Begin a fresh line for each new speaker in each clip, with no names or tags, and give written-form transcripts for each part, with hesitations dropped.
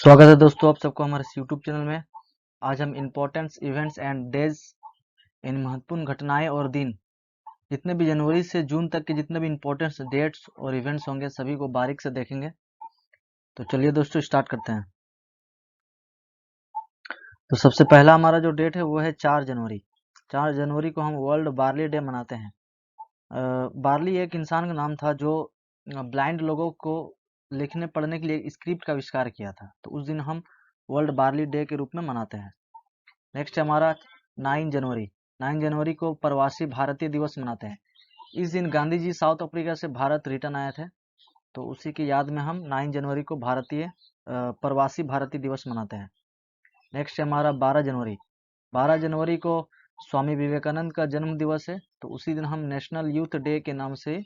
स्वागत है दोस्तों आप सबको हमारे यूट्यूब चैनल में। आज हम important events and days in महत्वपूर्ण घटनाएं और दिन जितने भी जनवरी से जून तक के जितने भी इम्पोर्टेंट डेट्स और इवेंट्स होंगे सभी को बारीक से देखेंगे। तो चलिए दोस्तों स्टार्ट करते हैं। तो सबसे पहला हमारा जो डेट है वो है 4 जनवरी। 4 जनवरी को हम वर्ल्ड बार्ली डे मनाते हैं। बार्ली एक इंसान का नाम था जो ब्लाइंड लोगों को लिखने पढ़ने के लिए स्क्रिप्ट का आविष्कार किया था। तो उस दिन हम वर्ल्ड बार्ली डे के रूप में मनाते हैं। नेक्स्ट है हमारा 9 जनवरी। 9 जनवरी को प्रवासी भारतीय दिवस मनाते हैं। इस दिन गांधी जी साउथ अफ्रीका से भारत रिटर्न आए थे। तो उसी की याद में हम 9 जनवरी को प्रवासी भारतीय दिवस मनाते हैं। नेक्स्ट है हमारा 12 जनवरी। 12 जनवरी को स्वामी विवेकानंद का जन्म दिवस है। तो उसी दिन हम नेशनल यूथ डे के नाम से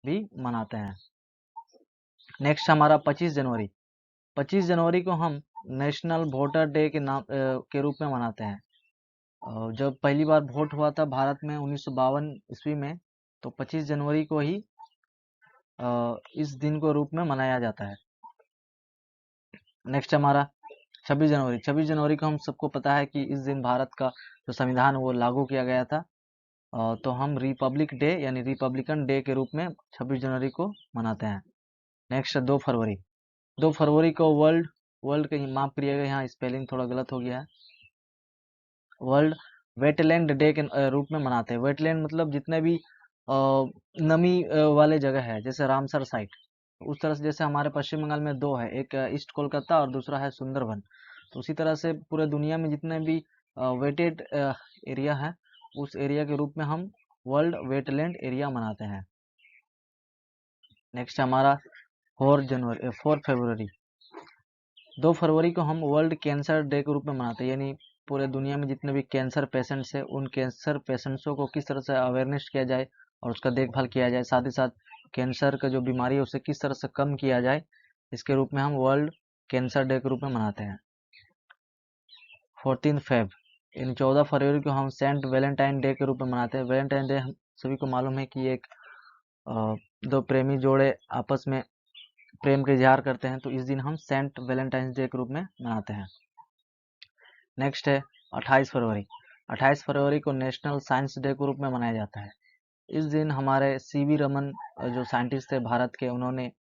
भी मनाते हैं। नेक्स्ट हमारा 25 जनवरी। 25 जनवरी को हम नेशनल वोटर डे के रूप में मनाते हैं। जब पहली बार वोट हुआ था भारत में 1952 ईस्वी में, तो 25 जनवरी को ही इस दिन को रूप में मनाया जाता है। नेक्स्ट हमारा 26 जनवरी। 26 जनवरी को हम सबको पता है कि इस दिन भारत का जो संविधान वो लागू किया गया था। तो हम रिपब्लिक डे यानी रिपब्लिकन डे के रूप में 26 जनवरी को मनाते हैं। नेक्स्ट 2 फरवरी। 2 फरवरी को वर्ल्ड वर्ल्ड के माफ करिएगा, यहाँ स्पेलिंग थोड़ा गलत हो गया है। वर्ल्ड वेटलैंड डे के रूप में मनाते हैं। वेटलैंड मतलब जितने भी नमी वाले जगह है, जैसे रामसर साइट। उस तरह से जैसे हमारे पश्चिम बंगाल में दो है, एक ईस्ट कोलकाता और दूसरा है सुंदरबन। तो उसी तरह से पूरे दुनिया में जितने भी वेटेड एरिया है, उस एरिया के रूप में हम वर्ल्ड वेटलैंड एरिया मनाते हैं। नेक्स्ट हमारा 4 फरवरी। 2 फरवरी को हम वर्ल्ड कैंसर डे के रूप में मनाते हैं। यानी पूरे दुनिया में जितने भी कैंसर पेशेंट्स हैं, उन कैंसर पेशेंट्सों को किस तरह से अवेयरनेस किया जाए और उसका देखभाल किया जाए, साथ ही साथ कैंसर का जो बीमारी है उसे किस तरह से कम किया जाए, इसके रूप में हम वर्ल्ड कैंसर डे के रूप में मनाते हैं। 14 फेब यानी 14 फरवरी को हम सेंट वैलेंटाइन डे के रूप में मनाते हैं। वैलेंटाइन डे हम सभी को मालूम है कि एक दो प्रेमी जोड़े आपस में प्रेम का इजहार करते हैं। तो इस दिन हम सेंट वैलेंटाइंस डे के रूप में मनाते हैं। नेक्स्ट है 28 फरवरी। 28 फरवरी को नेशनल साइंस डे के रूप में मनाया जाता है। इस दिन हमारे सीवी रमन जो साइंटिस्ट थे भारत के, उन्होंने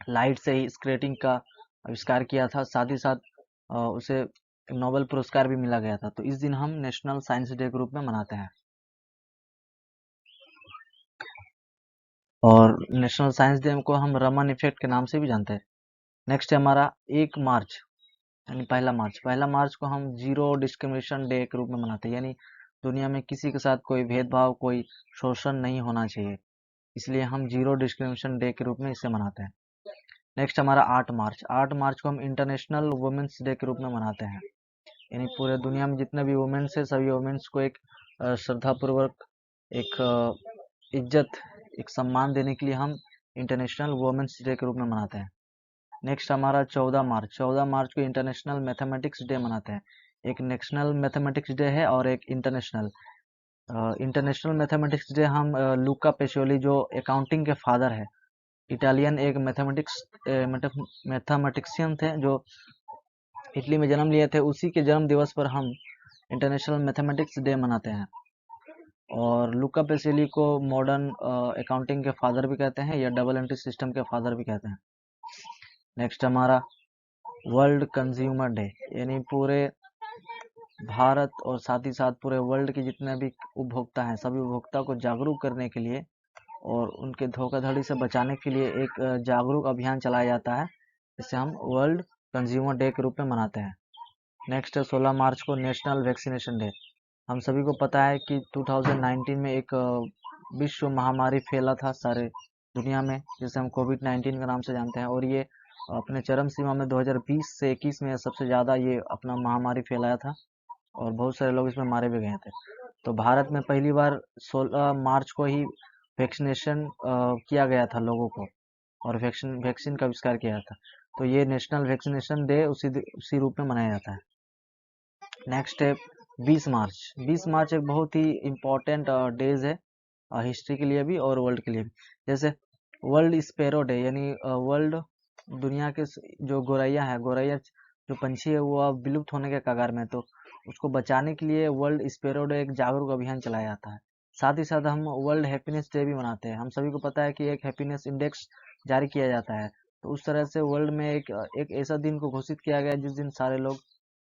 लाइट से ही स्क्रेटिंग का आविष्कार किया था। साथ ही साथ उसे नोबेल पुरस्कार भी मिला गया था। तो इस दिन हम नेशनल साइंस डे के रूप में मनाते हैं और नेशनल साइंस डे को हम रमन इफेक्ट के नाम से भी जानते हैं। नेक्स्ट है हमारा 1 मार्च यानी 1 मार्च। 1 मार्च को हम जीरो डिस्क्रिमिनेशन डे के रूप में मनाते हैं। यानी दुनिया में किसी के साथ कोई भेदभाव, कोई शोषण नहीं होना चाहिए, इसलिए हम जीरो डिस्क्रिमिनेशन डे के रूप में इसे मनाते हैं। नेक्स्ट हमारा 8 मार्च। 8 मार्च को हम इंटरनेशनल वुमेन्स डे के रूप में मनाते हैं। यानी पूरे दुनिया में जितने भी वुमेन्स है, सभी वुमेन्स को एक श्रद्धापूर्वक, एक इज्जत, एक सम्मान देने के लिए हम इंटरनेशनल वुमेन्स डे के रूप में मनाते हैं। नेक्स्ट हमारा 14 मार्च। 14 मार्च को इंटरनेशनल मैथमेटिक्स डे मनाते हैं। एक नेशनल मैथमेटिक्स डे है और एक इंटरनेशनल। इंटरनेशनल मैथमेटिक्स डे हम लूका पेशोली जो अकाउंटिंग के फादर है, इटालियन एक मैथमेटिशियन थे जो इटली में जन्म लिए थे, उसी के जन्म दिवस पर हम इंटरनेशनल मैथमेटिक्स डे मनाते हैं। और लूका पेशोली को मॉडर्न अकाउंटिंग के फादर भी कहते हैं या डबल एंट्री सिस्टम के फादर भी कहते हैं। नेक्स्ट हमारा वर्ल्ड कंज्यूमर डे। यानी पूरे भारत और साथ ही साथ पूरे वर्ल्ड के जितने भी उपभोक्ता हैं, सभी उपभोक्ता को जागरूक करने के लिए और उनके धोखाधड़ी से बचाने के लिए एक जागरूक अभियान चलाया जाता है। इसे हम वर्ल्ड कंज्यूमर डे के रूप में मनाते हैं। नेक्स्ट है 16 मार्च को नेशनल वैक्सीनेशन डे। हम सभी को पता है कि 2019 में एक विश्व महामारी फैला था सारे दुनिया में, जिसे हम कोविड-19 के नाम से जानते हैं, और ये अपने चरम सीमा में 2020 से 21 में सबसे ज़्यादा ये अपना महामारी फैलाया था और बहुत सारे लोग इसमें मारे भी गए थे। तो भारत में पहली बार 16 मार्च को ही वैक्सीनेशन किया गया था लोगों को और वैक्सीन का आविष्कार किया था। तो ये नेशनल वैक्सीनेशन डे उसी रूप में मनाया जाता है। नेक्स्ट है 20 मार्च। 20 मार्च एक बहुत ही इम्पोर्टेंट डेज है हिस्ट्री के लिए भी और वर्ल्ड के लिए भी। जैसे वर्ल्ड स्पैरो डे यानी वर्ल्ड दुनिया के जो गौरैया जो पंछी है वो अब विलुप्त होने के कगार में है, तो उसको बचाने के लिए वर्ल्ड स्पैरो डे एक जागरूक अभियान चलाया जाता है। साथ ही साथ हम वर्ल्ड हैप्पीनेस डे भी मनाते हैं। हम सभी को पता है कि एक हैप्पीनेस इंडेक्स जारी किया जाता है, तो उस तरह से वर्ल्ड में एक ऐसा दिन को घोषित किया गया है जिस दिन सारे लोग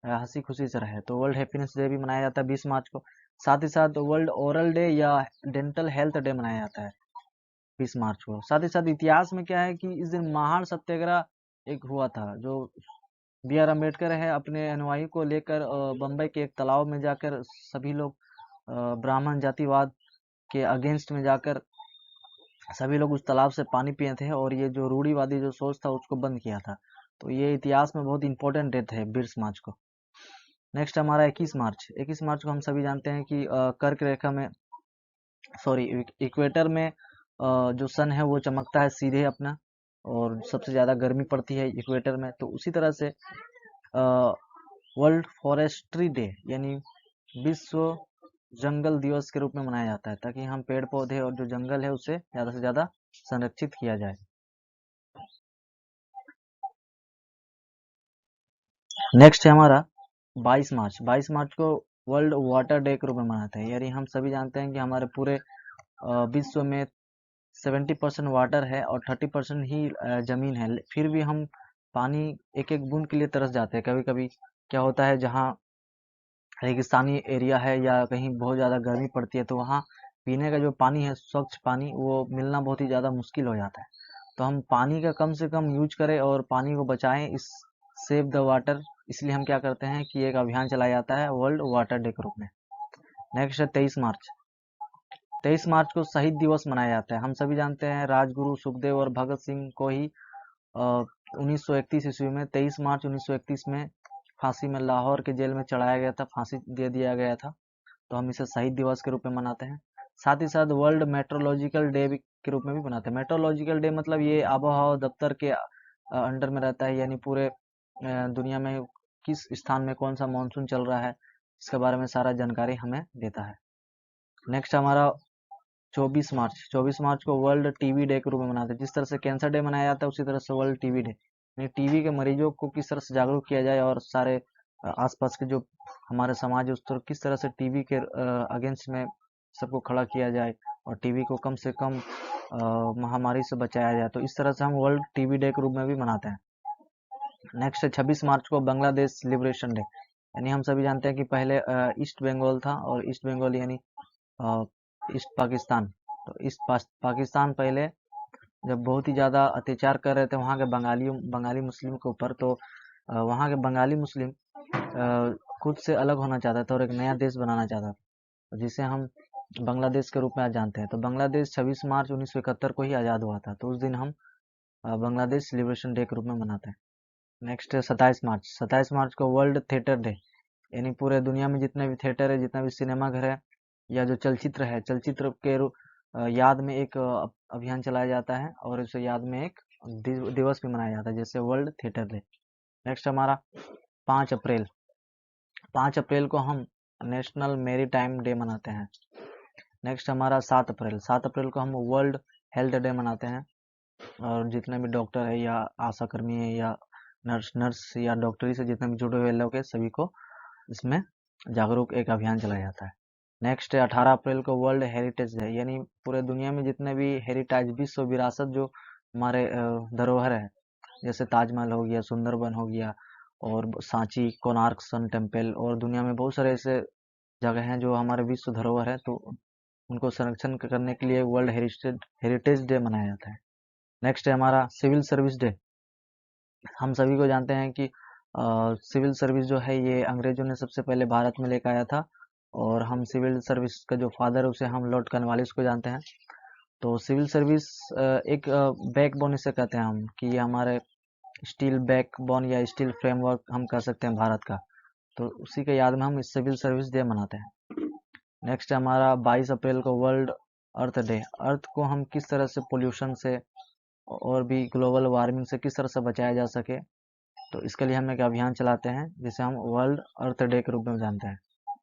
हंसी खुशी से रहे, तो वर्ल्ड हैप्पीनेस डे भी मनाया जाता है 20 मार्च को। साथ ही साथ वर्ल्ड ओरल डे या डेंटल हेल्थ डे मनाया जाता है 20 मार्च को। साथ ही साथ इतिहास में क्या है कि इस दिन महान सत्याग्रह एक हुआ था, जो बी आर अम्बेडकर है अपने अनुयायी को लेकर बम्बई के एक तालाब में जाकर सभी लोग ब्राह्मण जातिवाद के अगेंस्ट में जाकर सभी लोग उस तालाब से पानी पिए थे, और ये जो रूढ़िवादी जो सोच था उसको बंद किया था। तो ये इतिहास में बहुत इंपॉर्टेंट डेट है 20 मार्च को। नेक्स्ट हमारा 21 मार्च। 21 मार्च को हम सभी जानते हैं कि कर्क रेखा में, सॉरी, इक्वेटर में जो सन है वो चमकता है सीधे अपना, और सबसे ज़्यादा गर्मी पड़ती है इक्वेटर में। तो उसी तरह से वर्ल्ड फॉरेस्ट्री डे यानी विश्व जंगल दिवस के रूप में मनाया जाता है, ताकि हम पेड़ पौधे और जो जंगल है उसे ज़्यादा से ज़्यादा संरक्षित किया जाए। नेक्स्ट है हमारा 22 मार्च। 22 मार्च को वर्ल्ड वाटर डे के रूप में मनाते हैं। यानी हम सभी जानते हैं कि हमारे पूरे विश्व में 70% वाटर है और 30% ही जमीन है, फिर भी हम पानी एक एक बूंद के लिए तरस जाते हैं। कभी कभी क्या होता है, जहाँ रेगिस्तानी एरिया है या कहीं बहुत ज़्यादा गर्मी पड़ती है, तो वहाँ पीने का जो पानी है, स्वच्छ पानी, वो मिलना बहुत ही ज़्यादा मुश्किल हो जाता है। तो हम पानी का कम से कम यूज करें और पानी को बचाएं, इस सेव द वाटर, इसलिए हम क्या करते हैं कि एक अभियान चलाया जाता है वर्ल्ड वाटर डे के रूप में। नेक्स्ट है 23 मार्च। 23 मार्च को शहीद दिवस मनाया जाता है। हम सभी जानते हैं राजगुरु सुखदेव और भगत सिंह को ही 1931 ईस्वी में 23 मार्च 1931 में फांसी में लाहौर के जेल में चढ़ाया गया था, फांसी दे दिया गया था। तो हम इसे शहीद दिवस के रूप में मनाते हैं। साथ ही साथ वर्ल्ड मेट्रोलॉजिकल डे के रूप में भी मनाते हैं। मेट्रोलॉजिकल डे मतलब ये आबोहवा दफ्तर के अंडर में रहता है, यानी पूरे दुनिया में किस स्थान में कौन सा मानसून चल रहा है, इसके बारे में सारा जानकारी हमें देता है। नेक्स्ट हमारा 24 मार्च। 24 मार्च को वर्ल्ड टीबी डे के रूप में मनाते हैं। जिस तरह से कैंसर डे मनाया जाता है, उसी तरह से वर्ल्ड टीबी डे, यानी टीबी के मरीजों को किस तरह से जागरूक किया जाए, और सारे आसपास के जो हमारे समाज है उस तरह किस तरह से टीबी के अगेंस्ट में सबको खड़ा किया जाए और टीबी को कम से कम महामारी से बचाया जाए। तो इस तरह से हम वर्ल्ड टीबी डे के रूप में भी मनाते हैं। नेक्स्ट है 26 मार्च को बांग्लादेश लिबरेशन डे। यानी हम सभी जानते हैं कि पहले ईस्ट बंगाल था, और ईस्ट बंगाल यानी ईस्ट पाकिस्तान। तो ईस्ट पाकिस्तान पहले जब बहुत ही ज़्यादा अत्याचार कर रहे थे वहाँ के बंगाली मुस्लिम के ऊपर, तो वहाँ के बंगाली मुस्लिम खुद से अलग होना चाहता था और एक नया देश बनाना चाहता था, जिसे हम बांग्लादेश के रूप में आज जानते हैं। तो बांग्लादेश 26 मार्च 1971 को ही आज़ाद हुआ था, तो उस दिन हम बांग्लादेश लिबरेशन डे के रूप में मनाते हैं। नेक्स्ट है 27 मार्च। 27 मार्च को वर्ल्ड थिएटर डे, यानी पूरे दुनिया में जितने भी थिएटर है, जितना भी सिनेमा घर है, या जो चलचित्र है, चलचित्र के याद में एक अभियान चलाया जाता है, और उसे याद में एक दिवस भी मनाया जाता है, जैसे वर्ल्ड थिएटर डे। नेक्स्ट हमारा 5 अप्रैल। 5 अप्रैल को हम नेशनल मेरी टाइम डे मनाते हैं। नेक्स्ट हमारा 7 अप्रैल। 7 अप्रैल को हम वर्ल्ड हेल्थ डे मनाते हैं, और जितने भी डॉक्टर है या आशा कर्मी है या नर्स या डॉक्टरी से जितने भी जुड़े हुए लोग हैं, सभी को इसमें जागरूक एक अभियान चलाया जाता है। नेक्स्ट है 18 अप्रैल को वर्ल्ड हेरिटेज डे, यानी पूरे दुनिया में जितने भी हेरिटेज विश्व विरासत जो हमारे धरोहर है, जैसे ताजमहल हो गया, सुंदरबन हो गया, और सांची कोणार्क सन टेम्पल, और दुनिया में बहुत सारे ऐसे जगह हैं जो हमारे विश्व धरोहर है, तो उनको संरक्षण करने के लिए वर्ल्ड हेरिटेज डे मनाया जाता है। नेक्स्ट है हमारा सिविल सर्विस डे। हम सभी को जानते हैं कि सिविल सर्विस जो है ये अंग्रेजों ने सबसे पहले भारत में लेकर आया था, और हम सिविल सर्विस का जो फादर है उसे हम लॉर्ड कॉर्नवालिस को जानते हैं। तो सिविल सर्विस एक बैकबोन इसे कहते हैं हम, कि ये हमारे स्टील बैकबोन या स्टील फ्रेमवर्क हम कह सकते हैं भारत का। तो उसी के याद में हम इस सिविल सर्विस डे मनाते हैं। नेक्स्ट हमारा 22 अप्रैल को वर्ल्ड अर्थ डे। अर्थ को हम किस तरह से पोल्यूशन से और भी ग्लोबल वार्मिंग से किस तरह से बचाया जा सके, तो इसके लिए हम एक अभियान चलाते हैं, जिसे हम वर्ल्ड अर्थ डे के रूप में जानते हैं।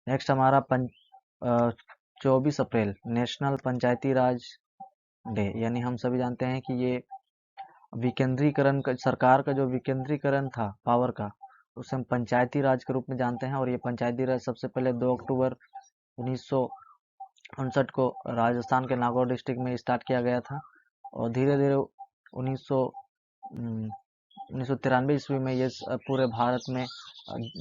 नेक्स्ट हमारा 24 अप्रैल नेशनल पंचायती राज डे, यानी हम सभी जानते हैं कि ये विकेंद्रीकरण का, सरकार का जो विकेंद्रीकरण था पावर का, उसे हम पंचायती राज के रूप में जानते हैं। और ये पंचायती राज सबसे पहले 2 अक्टूबर 1959 को राजस्थान के नागौर डिस्ट्रिक्ट में स्टार्ट किया गया था। और धीरे धीरे 1993 ईस्वी में ये पूरे भारत में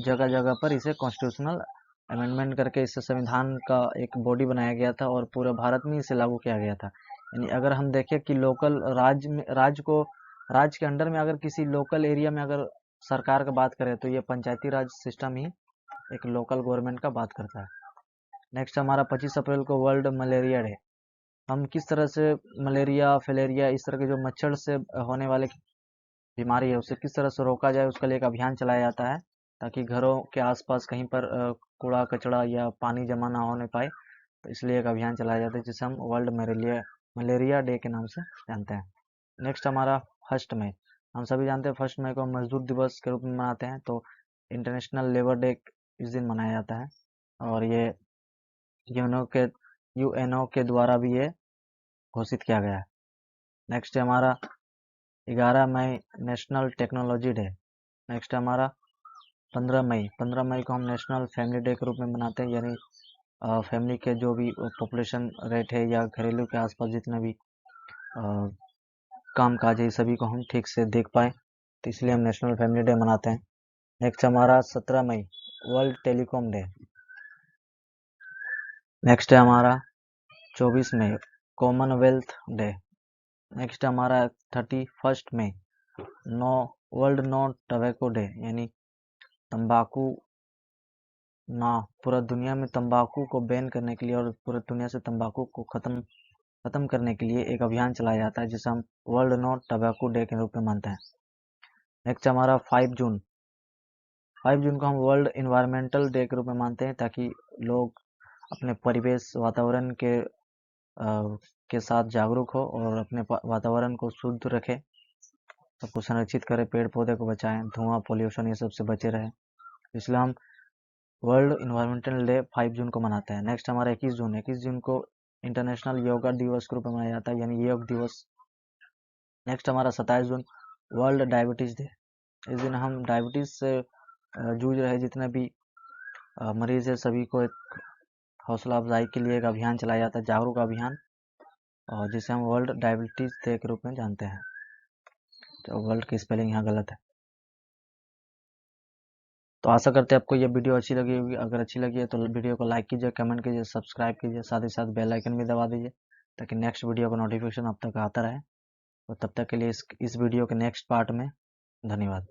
जगह जगह पर इसे कॉन्स्टिट्यूशनल अमेंडमेंट करके इससे संविधान का एक बॉडी बनाया गया था और पूरे भारत में इसे लागू किया गया था। यानी अगर हम देखें कि लोकल राज्य के अंडर में अगर किसी लोकल एरिया में अगर सरकार का बात करें तो ये पंचायती राज सिस्टम ही एक लोकल गवर्नमेंट का बात करता है। नेक्स्ट हमारा 25 अप्रैल को वर्ल्ड मलेरिया डे। हम किस तरह से मलेरिया, फिलेरिया, इस तरह के जो मच्छर से होने वाले बीमारी है उसे किस तरह से रोका जाए, उसके लिए एक अभियान चलाया जाता है ताकि घरों के आसपास कहीं पर कूड़ा कचड़ा या पानी जमा ना होने पाए। तो इसलिए एक अभियान चलाया जाता है जिसे हम वर्ल्ड मलेरिया डे के नाम से जानते हैं। नेक्स्ट हमारा 1 मई। हम सभी जानते हैं 1 मई को हम मजदूर दिवस के रूप में मनाते हैं। तो इंटरनेशनल लेबर डे इस दिन मनाया जाता है और ये यूएनओ के द्वारा भी ये घोषित किया गया है। नेक्स्ट है हमारा 11 मई नेशनल टेक्नोलॉजी डे। नेक्स्ट हमारा 15 मई। 15 मई को हम नेशनल फैमिली डे के रूप में मनाते हैं। यानी फैमिली के जो भी पॉपुलेशन रेट है या घरेलू के आसपास जितने भी काम काज है सभी को हम ठीक से देख पाए, तो इसलिए हम नेशनल फैमिली डे मनाते हैं। नेक्स्ट हमारा 17 मई वर्ल्ड टेलीकॉम डे। नेक्स्ट है हमारा 24 मई कॉमनवेल्थ डे। नेक्स्ट हमारा 31 मई वर्ल्ड नो टबैको डे। यानी तंबाकू ना, पूरा दुनिया में तंबाकू को बैन करने के लिए और पूरी दुनिया से तंबाकू को खत्म करने के लिए एक अभियान चलाया जाता है जिसे हम वर्ल्ड नो टबैको डे के रूप में मानते हैं। नेक्स्ट हमारा 5 जून। 5 जून को हम वर्ल्ड इन्वायरमेंटल डे के रूप में मानते हैं ताकि लोग अपने परिवेश वातावरण के साथ जागरूक हो और अपने वातावरण को शुद्ध रखें, सबको संरक्षित करें, पेड़ पौधे को बचाएं, धुआं, पोल्यूशन ये सब से बचे रहें। इसलिए हम वर्ल्ड इन्वायरमेंटल डे 5 जून को मनाते हैं। नेक्स्ट हमारा 21 जून। 21 जून को इंटरनेशनल योगा दिवस के रूप में मनाया जाता है, यानी योग दिवस। नेक्स्ट हमारा 27 जून वर्ल्ड डायबिटीज डे। इस दिन हम डायबिटीज से जूझ रहे जितने भी मरीज है सभी को एक हौसला अफजाई के लिए एक अभियान चलाया जाता है, जागरूक अभियान, और जिसे हम वर्ल्ड डायबिटीज डे के रूप में जानते हैं। तो वर्ल्ड की स्पेलिंग यहाँ गलत है। तो आशा करते हैं आपको ये वीडियो अच्छी लगी होगी। अगर अच्छी लगी है तो वीडियो को लाइक कीजिए, कमेंट कीजिए, सब्सक्राइब कीजिए, साथ ही साथ बेल आइकन भी दबा दीजिए ताकि नेक्स्ट वीडियो का नोटिफिकेशन अब तक आता रहे। और तब तक के लिए इस वीडियो के नेक्स्ट पार्ट में धन्यवाद।